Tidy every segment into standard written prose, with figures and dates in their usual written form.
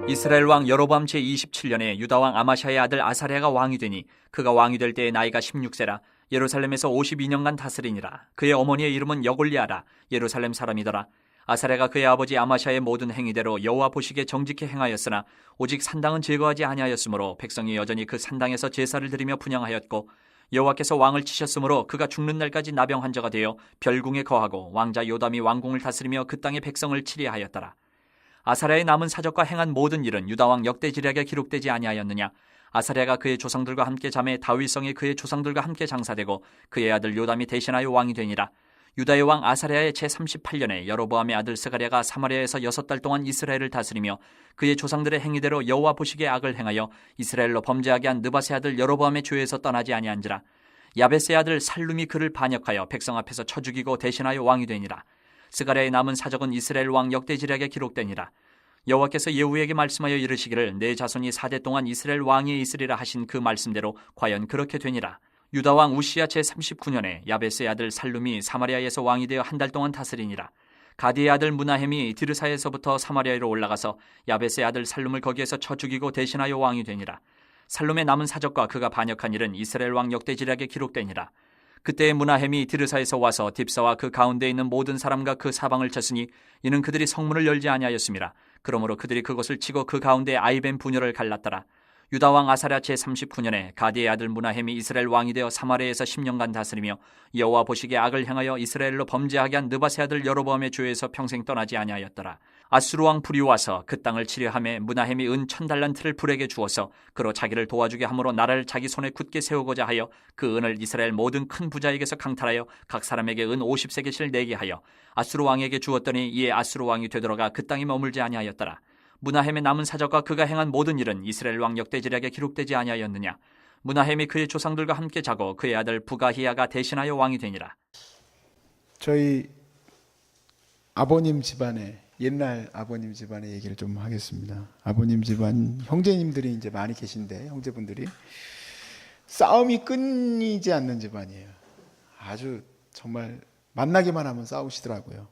이스라엘 왕 여로보암 제27년에 유다 왕 아마샤의 아들 아사랴가 왕이 되니 그가 왕이 될 때의 나이가 16세라. 예루살렘에서 52년간 다스리니라. 그의 어머니의 이름은 여골리아라. 예루살렘 사람이더라. 아사랴가 그의 아버지 아마샤의 모든 행위대로 여호와 보시기에 정직히 행하였으나 오직 산당은 제거하지 아니하였으므로 백성이 여전히 그 산당에서 제사를 드리며 분향하였고, 여호와께서 왕을 치셨으므로 그가 죽는 날까지 나병 환자가 되어 별궁에 거하고 왕자 요담이 왕궁을 다스리며 그 땅의 백성을 치리하였더라. 아사랴의 남은 사적과 행한 모든 일은 유다왕 역대지략에 기록되지 아니하였느냐? 아사랴가 그의 조상들과 함께 잠에 다윗성에 그의 조상들과 함께 장사되고 그의 아들 요담이 대신하여 왕이 되니라. 유다의 왕 아사랴의 제38년에 여로보암의 아들 스가랴가 사마리아에서 6달 동안 이스라엘을 다스리며 그의 조상들의 행위대로 여호와 보시기에 악을 행하여 이스라엘로 범죄하게 한 느밧의 아들 여로보암의 죄에서 떠나지 아니한지라. 야베스의 아들 살룸이 그를 반역하여 백성 앞에서 쳐 죽이고 대신하여 왕이 되니라. 스가랴의 남은 사적은 이스라엘 왕 역대지략에 기록되니라. 여호와께서 예후에게 말씀하여 이르시기를 내 자손이 4대 동안 이스라엘 왕이 있으리라 하신 그 말씀대로 과연 그렇게 되니라. 유다 왕 우시야 제39년에 야베스의 아들 살룸이 사마리아에서 왕이 되어 1달 동안 다스리니라. 가디의 아들 무나헴이 디르사에서부터 사마리아로 올라가서 야베스의 아들 살룸을 거기에서 쳐 죽이고 대신하여 왕이 되니라. 살룸의 남은 사적과 그가 반역한 일은 이스라엘 왕 역대지략에 기록되니라. 그때 무나헴이 디르사에서 와서 딥사와 그 가운데 있는 모든 사람과 그 사방을 쳤으니 이는 그들이 성문을 열지 아니하였음이라. 그러므로 그들이 그것을 치고 그 가운데 아이벤 부녀를 갈랐더라. 유다 왕 아사랴 제39년에 가디의 아들 무나헴이 이스라엘 왕이 되어 사마리아에서 10년간 다스리며 여호와 보시기에 악을 행하여 이스라엘로 범죄하게 한 느밧의 아들 여로보암의 죄에서 평생 떠나지 아니하였더라. 아수르 왕 불이 와서 그 땅을 치려하매 무나헴이 은 1000달란트를 불에게 주어서 그로 자기를 도와주게 함으로 나라를 자기 손에 굳게 세우고자 하여 그 은을 이스라엘 모든 큰 부자에게서 강탈하여 각 사람에게 은 50세겔씩 내게 하여 아수르 왕에게 주었더니 이에 아수르 왕이 되돌아가 그 땅에 머물지 아니하였더라. 무나헴의 남은 사적과 그가 행한 모든 일은 이스라엘 왕 역대지략에 기록되지 아니하였느냐? 무나헴이 그의 조상들과 함께 자고 그의 아들 부가히야가 대신하여 왕이 되니라. 저희 아버님 집안의 옛날 아버님 집안의 얘기를 좀 하겠습니다. 아버님 집안 형제님들이 이제 많이 계신데 형제분들이 싸움이 끊이지 않는 집안이에요. 아주 정말 만나기만 하면 싸우시더라고요.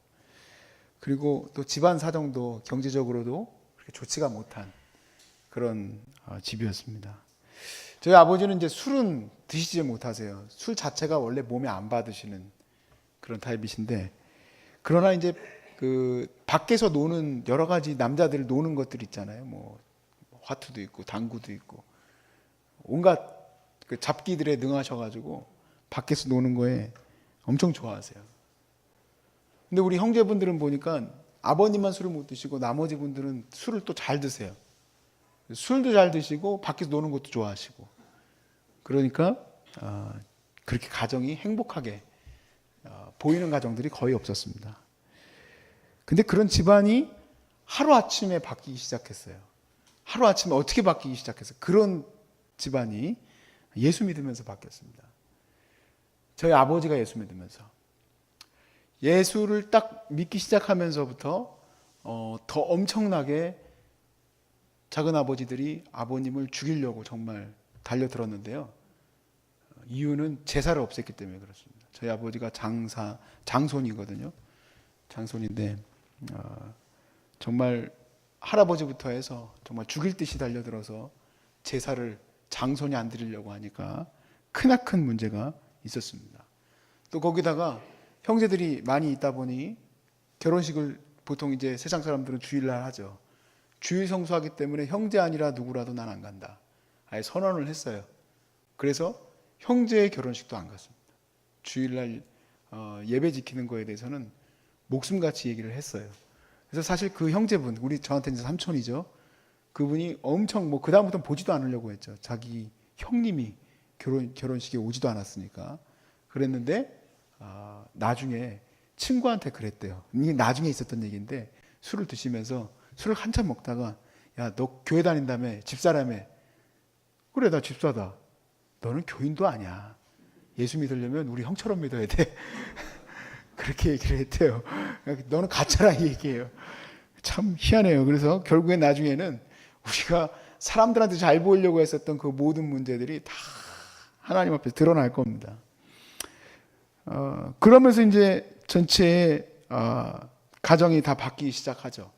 그리고 또 집안 사정도 경제적으로도 그렇게 좋지가 못한 그런 집이었습니다. 저희 아버지는 이제 술은 드시지 못하세요. 술 자체가 원래 몸에 안 받으시는 그런 타입이신데, 그러나 이제 그 밖에서 노는 여러 가지 남자들 노는 것들 있잖아요. 뭐 화투도 있고 당구도 있고 온갖 그 잡기들에 능하셔가지고 밖에서 노는 거에 엄청 좋아하세요. 근데 우리 형제분들은 보니까 아버님만 술을 못 드시고 나머지 분들은 술을 또 잘 드세요. 술도 잘 드시고 밖에서 노는 것도 좋아하시고, 그러니까 그렇게 가정이 행복하게 보이는 가정들이 거의 없었습니다. 근데 그런 집안이 하루아침에 바뀌기 시작했어요. 하루아침에 어떻게 바뀌기 시작했어요? 그런 집안이 예수 믿으면서 바뀌었습니다. 저희 아버지가 예수 믿으면서, 예수를 딱 믿기 시작하면서부터 더 엄청나게 작은 아버지들이 아버님을 죽이려고 정말 달려들었는데요. 이유는 제사를 없앴기 때문에 그렇습니다. 저희 아버지가 장손이거든요. 장손인데 정말 할아버지부터 해서 정말 죽일 듯이 달려들어서 제사를 장손이 안 드리려고 하니까 크나큰 문제가 있었습니다. 또 거기다가 형제들이 많이 있다 보니 결혼식을 보통 이제 세상 사람들은 주일날 하죠. 주일 성수하기 때문에 형제 아니라 누구라도 난 안 간다. 아예 선언을 했어요. 그래서 형제의 결혼식도 안 갔습니다. 주일날 예배 지키는 거에 대해서는 목숨같이 얘기를 했어요. 그래서 사실 그 형제분, 우리 저한테는 삼촌이죠. 그분이 엄청 그 다음부터는 보지도 않으려고 했죠. 자기 형님이 결혼식에 오지도 않았으니까. 그랬는데 나중에 친구한테 그랬대요. 이게 나중에 있었던 얘기인데, 술을 드시면서 술을 한참 먹다가, 야, 너 교회 다닌다며, 집사라며. 그래, 나 집사다. 너는 교인도 아니야. 예수 믿으려면 우리 형처럼 믿어야 돼. 그렇게 얘기를 했대요. 너는 가짜라 이 얘기예요. 참 희한해요. 그래서 결국에 나중에는 우리가 사람들한테 잘 보이려고 했었던 그 모든 문제들이 다 하나님 앞에 드러날 겁니다. 그러면서 이제 전체에 가정이 다 바뀌기 시작하죠.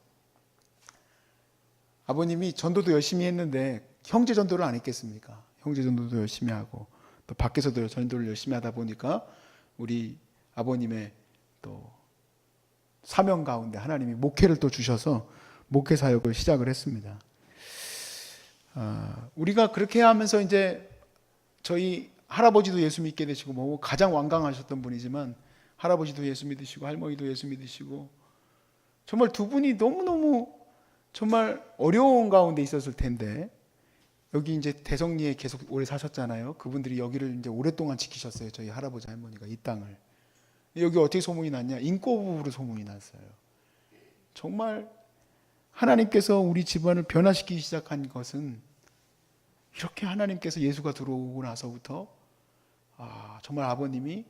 아버님이 전도도 열심히 했는데 형제 전도를 안 했겠습니까? 형제 전도도 열심히 하고 또 밖에서도 전도를 열심히 하다 보니까 우리 아버님의 또 사명 가운데 하나님이 목회를 또 주셔서 목회 사역을 시작을 했습니다. 우리가 그렇게 하면서 이제 저희 할아버지도 예수 믿게 되시고 뭐 가장 완강하셨던 분이지만 할아버지도 예수 믿으시고 할머니도 예수 믿으시고 정말 두 분이 너무너무 정말 어려운 가운데 있었을 텐데 여기 이제 대성리에 계속 오래 사셨잖아요. 그분들이 여기를 이제 오랫동안 지키셨어요. 저희 할아버지 할머니가 이 땅을. 여기 어떻게 소문이 났냐? 인꼬부부로 소문이 났어요. 정말 하나님께서 우리 집안을 변화시키기 시작한 것은 이렇게 하나님께서 예수가 들어오고 나서부터 정말 아버님이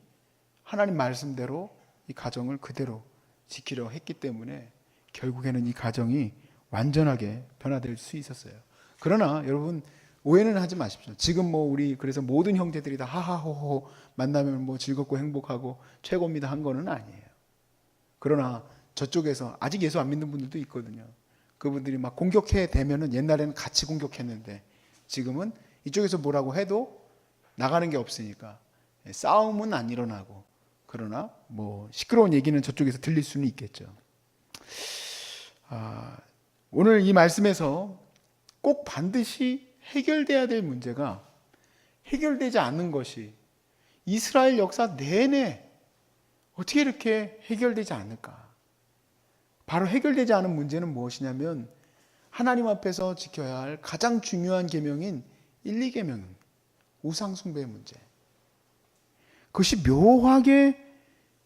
하나님 말씀대로 이 가정을 그대로 지키려 했기 때문에 결국에는 이 가정이 완전하게 변화될 수 있었어요. 그러나 여러분 오해는 하지 마십시오. 지금 뭐 우리 그래서 모든 형제들이 다 하하호호 만나면 뭐 즐겁고 행복하고 최고입니다 한 거는 아니에요. 그러나 저쪽에서 아직 예수 안 믿는 분들도 있거든요. 그분들이 막 공격해 대면은 옛날에는 같이 공격했는데 지금은 이쪽에서 뭐라고 해도 나가는 게 없으니까 싸움은 안 일어나고 그러나 뭐 시끄러운 얘기는 저쪽에서 들릴 수는 있겠죠. 오늘 이 말씀에서 꼭 반드시 해결돼야 될 문제가 해결되지 않는 것이 이스라엘 역사 내내 어떻게 이렇게 해결되지 않을까? 바로 해결되지 않은 문제는 무엇이냐면 하나님 앞에서 지켜야 할 가장 중요한 계명인 1, 2계명 우상 숭배의 문제. 그것이 묘하게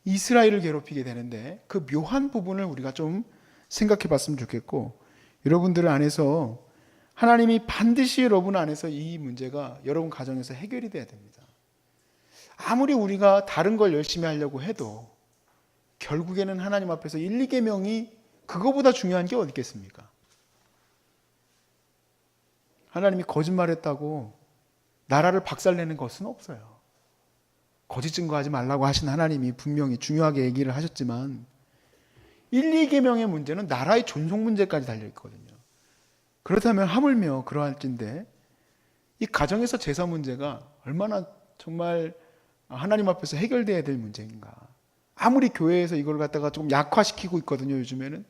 이스라엘을 괴롭히게 되는데 그 묘한 부분을 우리가 좀 생각해 봤으면 좋겠고 여러분들 안에서 하나님이 반드시 여러분 안에서 이 문제가 여러분 가정에서 해결이 돼야 됩니다. 아무리 우리가 다른 걸 열심히 하려고 해도 결국에는 하나님 앞에서 1, 2계명이 그거보다 중요한 게 어디 있겠습니까? 하나님이 거짓말했다고 나라를 박살내는 것은 없어요. 거짓 증거하지 말라고 하신 하나님이 분명히 중요하게 얘기를 하셨지만 1, 2계명의 문제는 나라의 존속 문제까지 달려있거든요. 그렇다면 하물며 그러할진데 이 가정에서 제사 문제가 얼마나 정말 하나님 앞에서 해결돼야 될 문제인가. 아무리 교회에서 이걸 갖다가 좀 약화시키고 있거든요. 요즘에는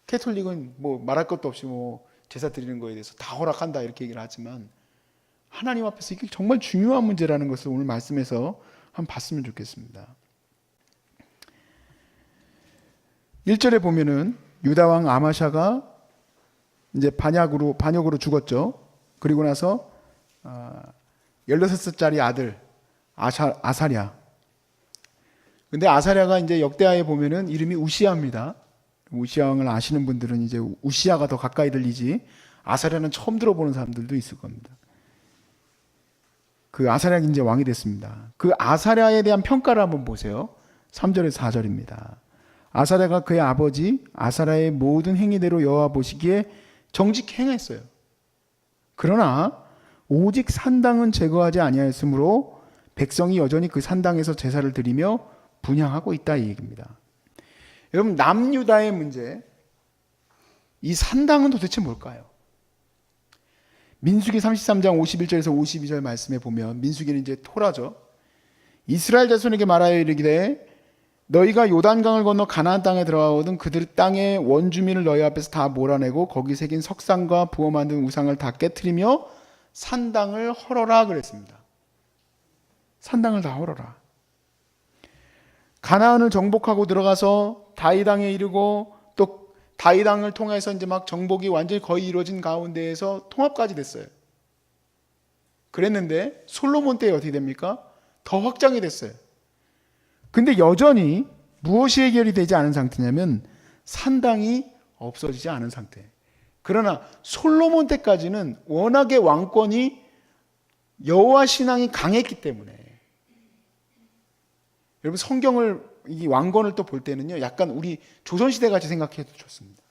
캐톨릭은 뭐 말할 것도 없이 뭐 제사 드리는 거에 대해서 다 허락한다 이렇게 얘기를 하지만 하나님 앞에서 이게 정말 중요한 문제라는 것을 오늘 말씀에서 한번 봤으면 좋겠습니다. 1절에 보면은 유다 왕 아마샤가 이제 반역으로 죽었죠. 그리고 나서 16살짜리 아들 아사랴. 근데 아사랴가 이제 역대하에 보면은 이름이 우시야입니다. 우시야 왕을 아시는 분들은 이제 우시야가 더 가까이 들리지 아사랴는 처음 들어보는 사람들도 있을 겁니다. 그 아사랴가 이제 왕이 됐습니다. 그 아사랴에 대한 평가를 한번 보세요. 3절에서 4절입니다. 아사랴가 그의 아버지 아사랴의 모든 행위대로 여호와 보시기에 정직 행했어요. 그러나 오직 산당은 제거하지 아니하였으므로 백성이 여전히 그 산당에서 제사를 드리며 분향하고 있다 이 얘기입니다. 여러분 남유다의 문제 이 산당은 도대체 뭘까요? 민수기 33장 51절에서 52절 말씀에 보면 민수기는 이제 토라죠. 이스라엘 자손에게 말하여 이르기를 너희가 요단강을 건너 가나안 땅에 들어가거든 그들 땅의 원주민을 너희 앞에서 다 몰아내고 거기 새긴 석상과 부어 만든 우상을 다 깨트리며 산당을 헐어라 그랬습니다. 산당을 다 헐어라. 가나안을 정복하고 들어가서 다이당에 이르고 또 다이당을 통해서 이제 막 정복이 완전히 거의 이루어진 가운데에서 통합까지 됐어요. 그랬는데 솔로몬 때에 어떻게 됩니까? 더 확장이 됐어요. 근데 여전히 무엇이 해결이 되지 않은 상태냐면 산당이 없어지지 않은 상태. 그러나 솔로몬 때까지는 워낙에 왕권이 여호와 신앙이 강했기 때문에 여러분 성경을 이 왕권을 또 볼 때는요 약간 우리 조선시대 같이 생각해도 좋습니다.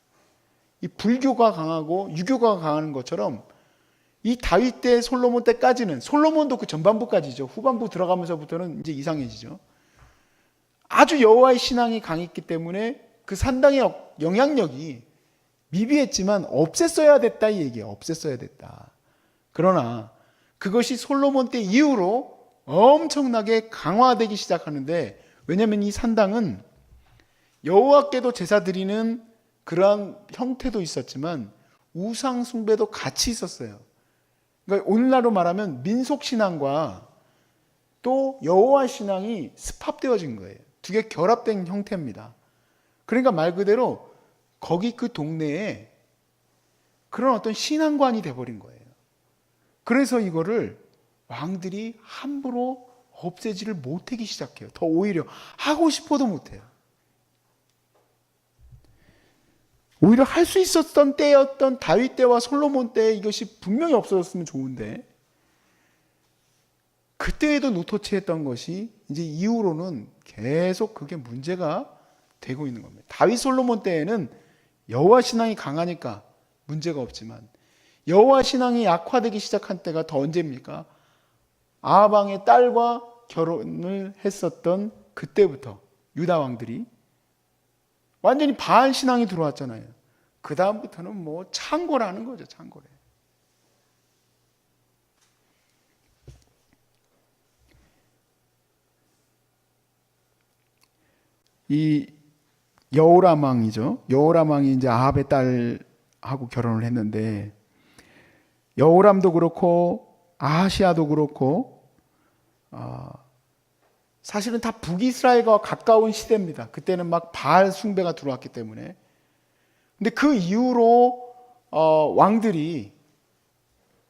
이 불교가 강하고 유교가 강한 것처럼 이 다윗 때 솔로몬 때까지는 솔로몬도 그 전반부까지죠. 후반부 들어가면서부터는 이제 이상해지죠. 아주 여호와의 신앙이 강했기 때문에 그 산당의 영향력이 미비했지만 없앴어야 됐다 이 얘기예요. 없앴어야 됐다. 그러나 그것이 솔로몬 때 이후로 엄청나게 강화되기 시작하는데, 왜냐하면 이 산당은 여호와께도 제사 드리는 그러한 형태도 있었지만 우상 숭배도 같이 있었어요. 그러니까 오늘날로 말하면 민속 신앙과 또 여호와 신앙이 습합되어진 거예요. 두 개 결합된 형태입니다. 그러니까 말 그대로 거기 그 동네에 그런 어떤 신앙관이 돼버린 거예요. 그래서 이거를 왕들이 함부로 없애지를 못하기 시작해요. 더 오히려 하고 싶어도 못해요. 오히려 할 수 있었던 때였던 다윗 때와 솔로몬 때 이것이 분명히 없어졌으면 좋은데, 그때에도 노토치했던 것이 이제 이후로는 계속 그게 문제가 되고 있는 겁니다. 다윗 솔로몬 때에는 여호와 신앙이 강하니까 문제가 없지만, 여호와 신앙이 약화되기 시작한 때가 더 언제입니까? 아합 왕의 딸과 결혼을 했었던 그때부터 유다 왕들이 완전히 바알 신앙이 들어왔잖아요. 그 다음부터는 뭐 창고라는 거죠. 창고래. 이 여호람 왕이죠. 여호람 왕이 이제 아합의 딸하고 결혼을 했는데, 여호람도 그렇고 아하시아도 그렇고 사실은 다 북이스라엘과 가까운 시대입니다. 그때는 막 바알 숭배가 들어왔기 때문에. 근데 그 이후로 왕들이,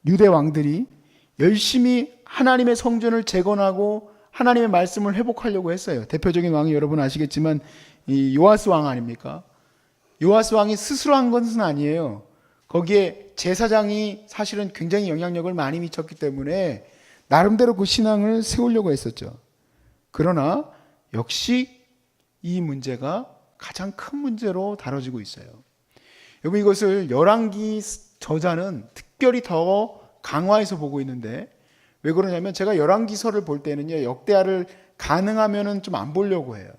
유대 왕들이 열심히 하나님의 성전을 재건하고 하나님의 말씀을 회복하려고 했어요. 대표적인 왕이 여러분 아시겠지만 이 요아스 왕 아닙니까? 요아스 왕이 스스로 한 것은 아니에요. 거기에 제사장이 사실은 굉장히 영향력을 많이 미쳤기 때문에 나름대로 그 신앙을 세우려고 했었죠. 그러나 역시 이 문제가 가장 큰 문제로 다뤄지고 있어요. 여러분, 이것을 열왕기 저자는 특별히 더 강화해서 보고 있는데, 왜 그러냐면 제가 열왕기서를 볼 때는요, 역대하를 가능하면은 좀 안 보려고 해요.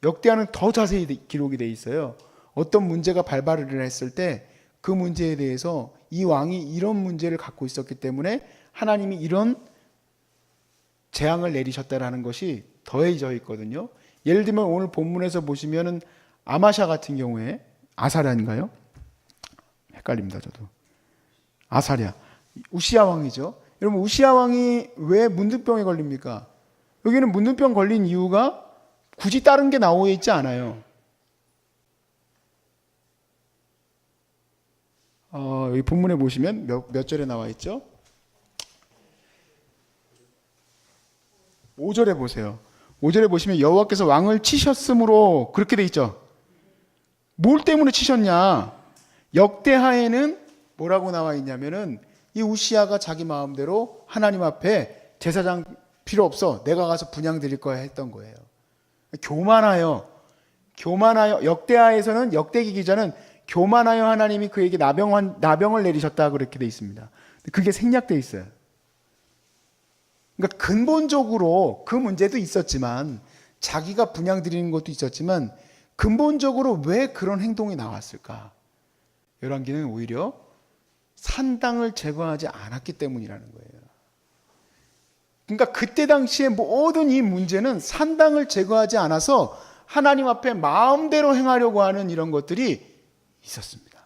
역대하는 더 자세히 기록이 돼 있어요. 어떤 문제가 발발을 했을 때 그 문제에 대해서 이 왕이 이런 문제를 갖고 있었기 때문에 하나님이 이런 재앙을 내리셨다라는 것이 더해져 있거든요. 예를 들면 오늘 본문에서 보시면은 아마샤 같은 경우에, 아사랴인가요? 헷갈립니다, 저도. 아사랴, 우시야 왕이죠. 여러분, 우시야 왕이 왜 문둥병에 걸립니까? 여기는 문둥병 걸린 이유가 굳이 다른 게 나오어 있지 않아요. 여기 본문에 보시면 몇 절에 나와 있죠? 5절에 보세요. 5절에 보시면 여호와께서 왕을 치셨으므로 그렇게 돼 있죠. 뭘 때문에 치셨냐? 역대하에는 뭐라고 나와 있냐면은 이 우시야가 자기 마음대로 하나님 앞에 제사장 필요 없어, 내가 가서 분향 드릴 거야 했던 거예요. 교만하여, 역대하에서는, 역대기 기자는 교만하여 하나님이 그에게 나병을 내리셨다 그렇게 돼 있습니다. 그게 생략돼 있어요. 그러니까 근본적으로 그 문제도 있었지만, 자기가 분향 드리는 것도 있었지만, 근본적으로 왜 그런 행동이 나왔을까? 열왕기는 오히려 산당을 제거하지 않았기 때문이라는 거예요. 그러니까 그때 당시에 모든 이 문제는 산당을 제거하지 않아서 하나님 앞에 마음대로 행하려고 하는 이런 것들이 있었습니다.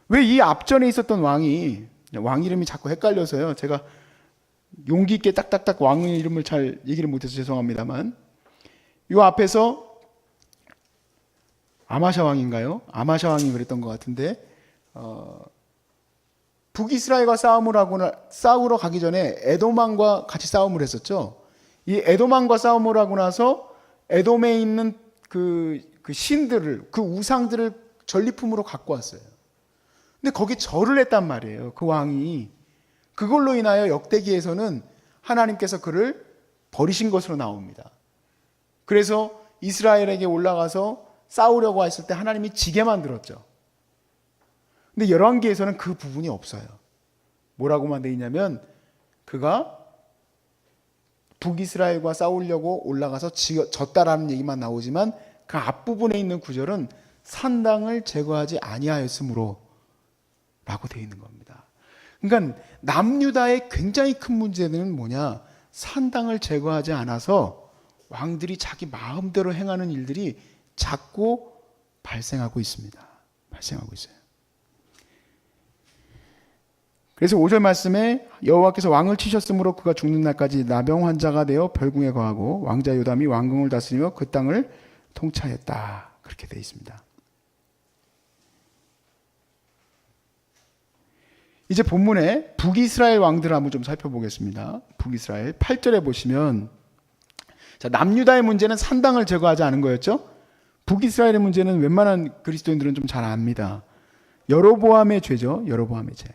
왜 이 앞전에 있었던 왕 이름이 자꾸 헷갈려서요, 제가 용기 있게 딱딱딱 왕 이름을 잘 얘기를 못해서 죄송합니다만, 이 앞에서 아마샤 왕인가요? 아마샤 왕이 그랬던 것 같은데, 북이스라엘과 싸우러 가기 전에 에돔 왕과 같이 싸움을 했었죠. 이 에돔 왕과 싸움을 하고 나서 에돔에 있는 그 신들을, 그 우상들을 전리품으로 갖고 왔어요. 근데 거기 절을 했단 말이에요, 그 왕이. 그걸로 인하여 역대기에서는 하나님께서 그를 버리신 것으로 나옵니다. 그래서 이스라엘에게 올라가서 싸우려고 했을 때 하나님이 지게 만들었죠. 근데 열왕기에서는 그 부분이 없어요. 뭐라고만 돼 있냐면, 그가 북이스라엘과 싸우려고 올라가서 졌다라는 얘기만 나오지만 그 앞부분에 있는 구절은 산당을 제거하지 아니하였으므로 라고 되어 있는 겁니다. 그러니까 남유다의 굉장히 큰 문제는 뭐냐? 산당을 제거하지 않아서 왕들이 자기 마음대로 행하는 일들이 자꾸 발생하고 있습니다. 발생하고 있어요. 그래서 5절 말씀에 여호와께서 왕을 치셨으므로 그가 죽는 날까지 나병 환자가 되어 별궁에 거하고 왕자 요담이 왕궁을 다스리며 그 땅을 통치하였다. 그렇게 되어 있습니다. 이제 본문에 북이스라엘 왕들을 한번 좀 살펴보겠습니다. 북이스라엘 8절에 보시면 자, 남유다의 문제는 산당을 제거하지 않은 거였죠. 북이스라엘의 문제는 웬만한 그리스도인들은 좀 잘 압니다. 여로보암의 죄죠. 여로보암의 죄.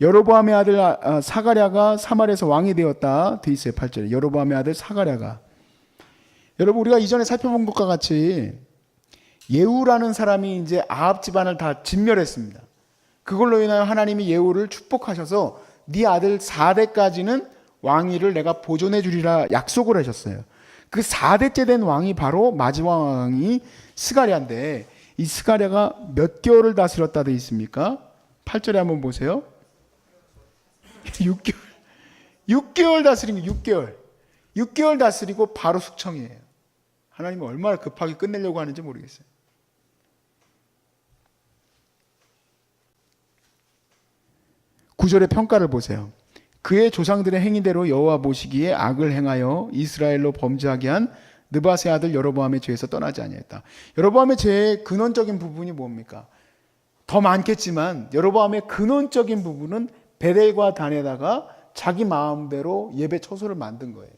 여로보암의 아들 사가랴가 사마리아에서 왕이 되었다 돼 있어요. 8절에 여로보암의 아들 사가랴가. 여러분 우리가 이전에 살펴본 것과 같이 예후라는 사람이 이제 아합 집안을 다 진멸했습니다. 그걸로 인하여 하나님이 예후를 축복하셔서 네 아들 4대까지는 왕위를 내가 보존해 주리라 약속을 하셨어요. 그 4대째 된 왕이 바로 마지막 왕이 스가랴인데 이 스가랴가 몇 개월을 다스렸다 돼 있습니까? 8절에 한번 보세요. 6개월 다스린 게 6개월 다스리고 바로 숙청이에요. 하나님이 얼마나 급하게 끝내려고 하는지 모르겠어요. 구절의 평가를 보세요. 그의 조상들의 행위대로 여호와 보시기에 악을 행하여 이스라엘로 범죄하게 한 느밧의 아들 여로보암의 죄에서 떠나지 아니했다. 여로보암의 죄의 근원적인 부분이 뭡니까? 더 많겠지만 여로보암의 근원적인 부분은 베델과 단에다가 자기 마음대로 예배 처소를 만든 거예요.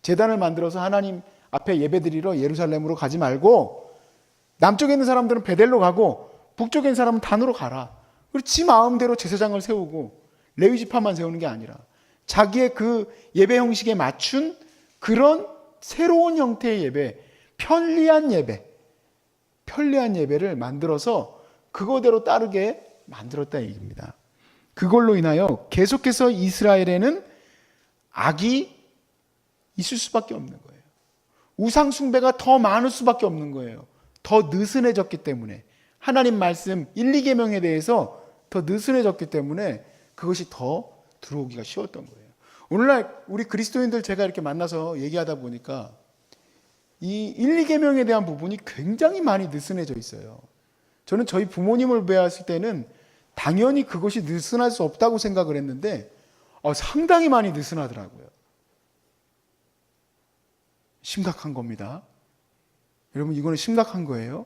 제단을 만들어서 하나님 앞에 예배드리러 예루살렘으로 가지 말고 남쪽에 있는 사람들은 베델로 가고 북쪽에 있는 사람은 단으로 가라. 그리고 지 마음대로 제사장을 세우고 레위 지파만 세우는 게 아니라 자기의 그 예배 형식에 맞춘 그런 새로운 형태의 예배, 편리한 예배를 만들어서 그거대로 따르게 만들었다 얘기입니다. 그걸로 인하여 계속해서 이스라엘에는 악이 있을 수밖에 없는 거예요. 우상 숭배가 더 많을 수밖에 없는 거예요. 더 느슨해졌기 때문에 하나님 말씀 1, 2계명에 대해서 더 느슨해졌기 때문에 그것이 더 들어오기가 쉬웠던 거예요. 오늘날 우리 그리스도인들 제가 이렇게 만나서 얘기하다 보니까 이 1, 2계명에 대한 부분이 굉장히 많이 느슨해져 있어요. 저는 저희 부모님을 배웠을 때는 당연히 그것이 느슨할 수 없다고 생각을 했는데 상당히 많이 느슨하더라고요. 심각한 겁니다. 여러분 이거는 심각한 거예요.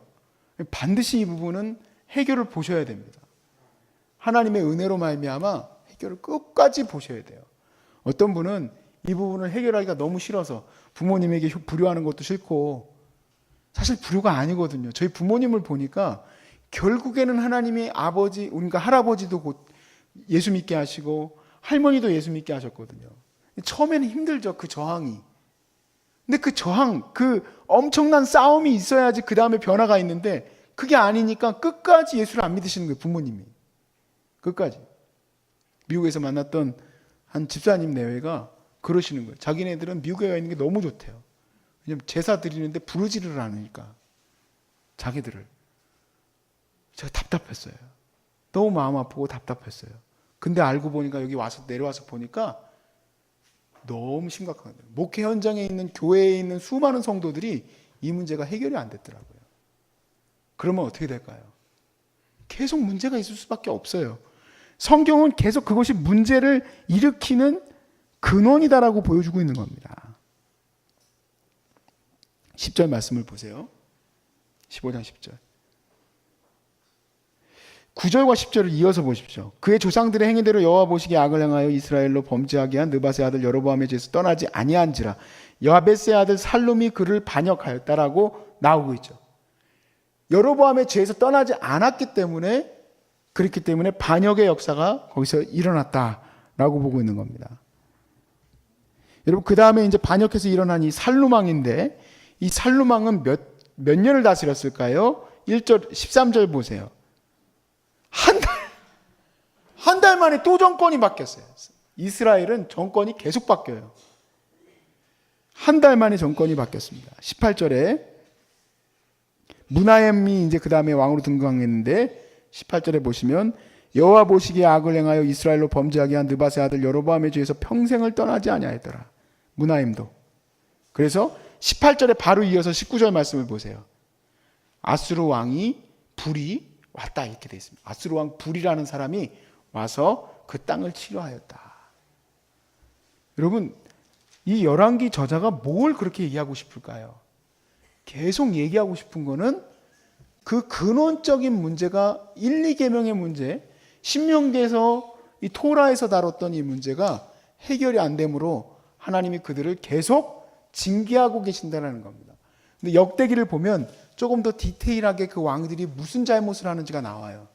반드시 이 부분은 해결을 보셔야 됩니다. 하나님의 은혜로 말미암아 해결을 끝까지 보셔야 돼요. 어떤 분은 이 부분을 해결하기가 너무 싫어서 부모님에게 불효하는 것도 싫고 사실 불효가 아니거든요. 저희 부모님을 보니까 결국에는 하나님이 아버지, 그러니까 할아버지도 곧 예수 믿게 하시고 할머니도 예수 믿게 하셨거든요. 처음에는 힘들죠. 그 저항이. 근데 그 저항, 그 엄청난 싸움이 있어야지 그 다음에 변화가 있는데 그게 아니니까 끝까지 예수를 안 믿으시는 거예요. 부모님이. 끝까지. 미국에서 만났던 한 집사님 내외가 그러시는 거예요. 자기네들은 미국에 가 있는 게 너무 좋대요. 왜냐면 제사 드리는데 부르지를 않으니까. 자기들을. 제가 답답했어요. 너무 마음 아프고 답답했어요. 근데 알고 보니까 여기 와서 내려와서 보니까 너무 심각한 거예요. 목회 현장에 있는 교회에 있는 수많은 성도들이 이 문제가 해결이 안 됐더라고요. 그러면 어떻게 될까요? 계속 문제가 있을 수밖에 없어요. 성경은 계속 그것이 문제를 일으키는 근원이다라고 보여주고 있는 겁니다. 10절 말씀을 보세요. 15장 10절. 9절과 10절을 이어서 보십시오. 그의 조상들의 행위대로 여호와 보시기에 악을 행하여 이스라엘로 범죄하게 한 느밧의 아들 여로보암의 죄에서 떠나지 아니한지라 야벳의 아들 살룸이 그를 반역하였다라고 나오고 있죠. 여로보암의 죄에서 떠나지 않았기 때문에 그렇기 때문에 반역의 역사가 거기서 일어났다라고 보고 있는 겁니다. 여러분 그 다음에 이제 반역해서 일어난 이 살루망인데 이 살루망은 몇 년을 다스렸을까요? 1절 13절 보세요. 한 달 만에 또 정권이 바뀌었어요. 이스라엘은 정권이 계속 바뀌어요. 한 달 만에 정권이 바뀌었습니다. 18절에 무나엠이 이제 그 다음에 왕으로 등극했는데 18절에 보시면 여호와 보시기에 악을 행하여 이스라엘로 범죄하게 한 느밧의 아들 여로보암의 죄에서 평생을 떠나지 아니하였더라. 무나엠도. 그래서 18절에 바로 이어서 19절 말씀을 보세요. 아수르 왕이 불이 왔다 이렇게 되어 있습니다. 아수르 왕 불이라는 사람이 와서 그 땅을 치료하였다. 여러분, 이 열왕기 저자가 뭘 그렇게 얘기하고 싶을까요? 계속 얘기하고 싶은 거는 그 근원적인 문제가 1, 2계명의 문제, 신명기에서 이 토라에서 다뤘던 이 문제가 해결이 안 되므로 하나님이 그들을 계속 징계하고 계신다는 겁니다. 근데 역대기를 보면 조금 더 디테일하게 그 왕들이 무슨 잘못을 하는지가 나와요.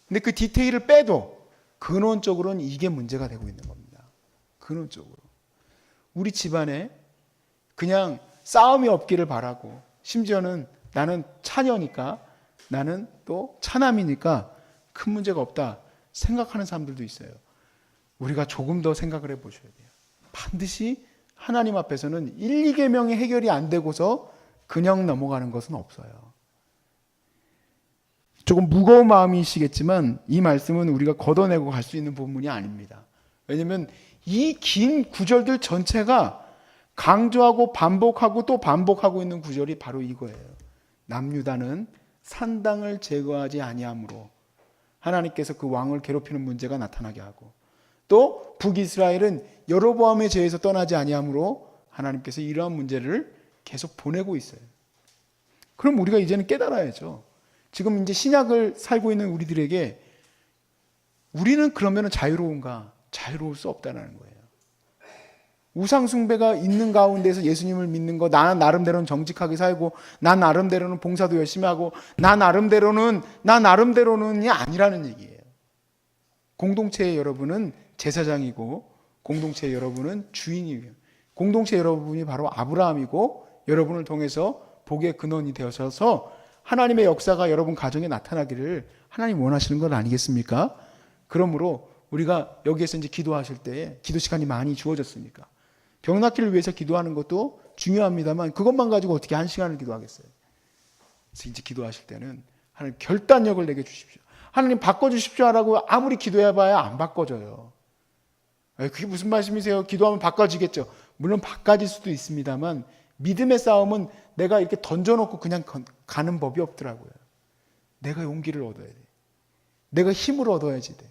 근데 그 디테일을 빼도 근원적으로는 이게 문제가 되고 있는 겁니다. 근원적으로. 우리 집안에 그냥 싸움이 없기를 바라고, 심지어는 나는 차녀니까, 나는 또 차남이니까 큰 문제가 없다 생각하는 사람들도 있어요. 우리가 조금 더 생각을 해보셔야 돼요. 반드시 하나님 앞에서는 1, 2계명이 해결이 안 되고서 그냥 넘어가는 것은 없어요. 조금 무거운 마음이시겠지만 이 말씀은 우리가 걷어내고 갈 수 있는 부분이 아닙니다. 왜냐하면 이 긴 구절들 전체가 강조하고 반복하고 또 반복하고 있는 구절이 바로 이거예요. 남유다는 산당을 제거하지 아니함으로 하나님께서 그 왕을 괴롭히는 문제가 나타나게 하고, 또 북이스라엘은 여로보암의 죄에서 떠나지 아니함으로 하나님께서 이러한 문제를 계속 보내고 있어요. 그럼 우리가 이제는 깨달아야죠. 지금 이제 신약을 살고 있는 우리들에게 우리는 그러면 자유로운가? 자유로울 수 없다는 거예요. 우상숭배가 있는 가운데서 예수님을 믿는 거, 나 나름대로는 정직하게 살고, 나 나름대로는 봉사도 열심히 하고, 나 나름대로는이 아니라는 얘기예요. 공동체의 여러분은 제사장이고, 공동체의 여러분은 주인이에요. 공동체 여러분이 바로 아브라함이고, 여러분을 통해서 복의 근원이 되어서 하나님의 역사가 여러분 가정에 나타나기를 하나님 원하시는 것 아니겠습니까? 그러므로 우리가 여기에서 이제 기도하실 때 기도 시간이 많이 주어졌으니까 병 낫기를 위해서 기도하는 것도 중요합니다만 그것만 가지고 어떻게 1시간을 기도하겠어요? 그래서 이제 기도하실 때는 하나님 결단력을 내게 주십시오. 하나님 바꿔주십시오 하라고 아무리 기도해봐야 안 바꿔져요. 그게 무슨 말씀이세요? 기도하면 바꿔지겠죠. 물론 바꿔질 수도 있습니다만 믿음의 싸움은 내가 이렇게 던져놓고 그냥 가는 법이 없더라고요. 내가 용기를 얻어야 돼. 내가 힘을 얻어야지 돼.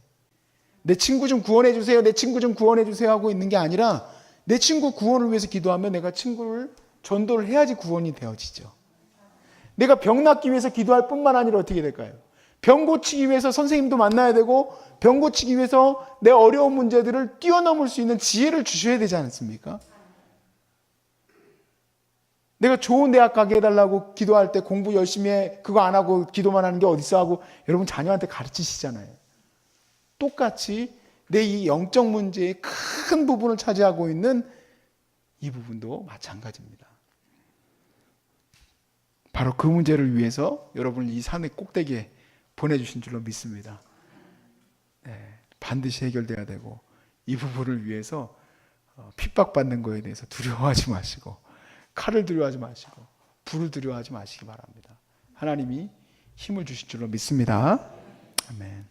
내 친구 좀 구원해 주세요. 내 친구 좀 구원해 주세요 하고 있는 게 아니라 내 친구 구원을 위해서 기도하면 내가 친구를 전도를 해야지 구원이 되어지죠. 내가 병 낫기 위해서 기도할 뿐만 아니라 어떻게 될까요? 병 고치기 위해서 선생님도 만나야 되고, 병 고치기 위해서 내 어려운 문제들을 뛰어넘을 수 있는 지혜를 주셔야 되지 않습니까? 내가 좋은 대학 가게 해달라고 기도할 때 공부 열심히 해, 그거 안 하고 기도만 하는 게 어딨어 하고 여러분 자녀한테 가르치시잖아요. 똑같이 내 이 영적 문제의 큰 부분을 차지하고 있는 이 부분도 마찬가지입니다. 바로 그 문제를 위해서 여러분을 이 산의 꼭대기에 보내주신 줄로 믿습니다. 네, 반드시 해결돼야 되고, 이 부분을 위해서 핍박받는 거에 대해서 두려워하지 마시고, 칼을 두려워하지 마시고, 불을 두려워하지 마시기 바랍니다. 하나님이 힘을 주실 줄로 믿습니다. 아멘.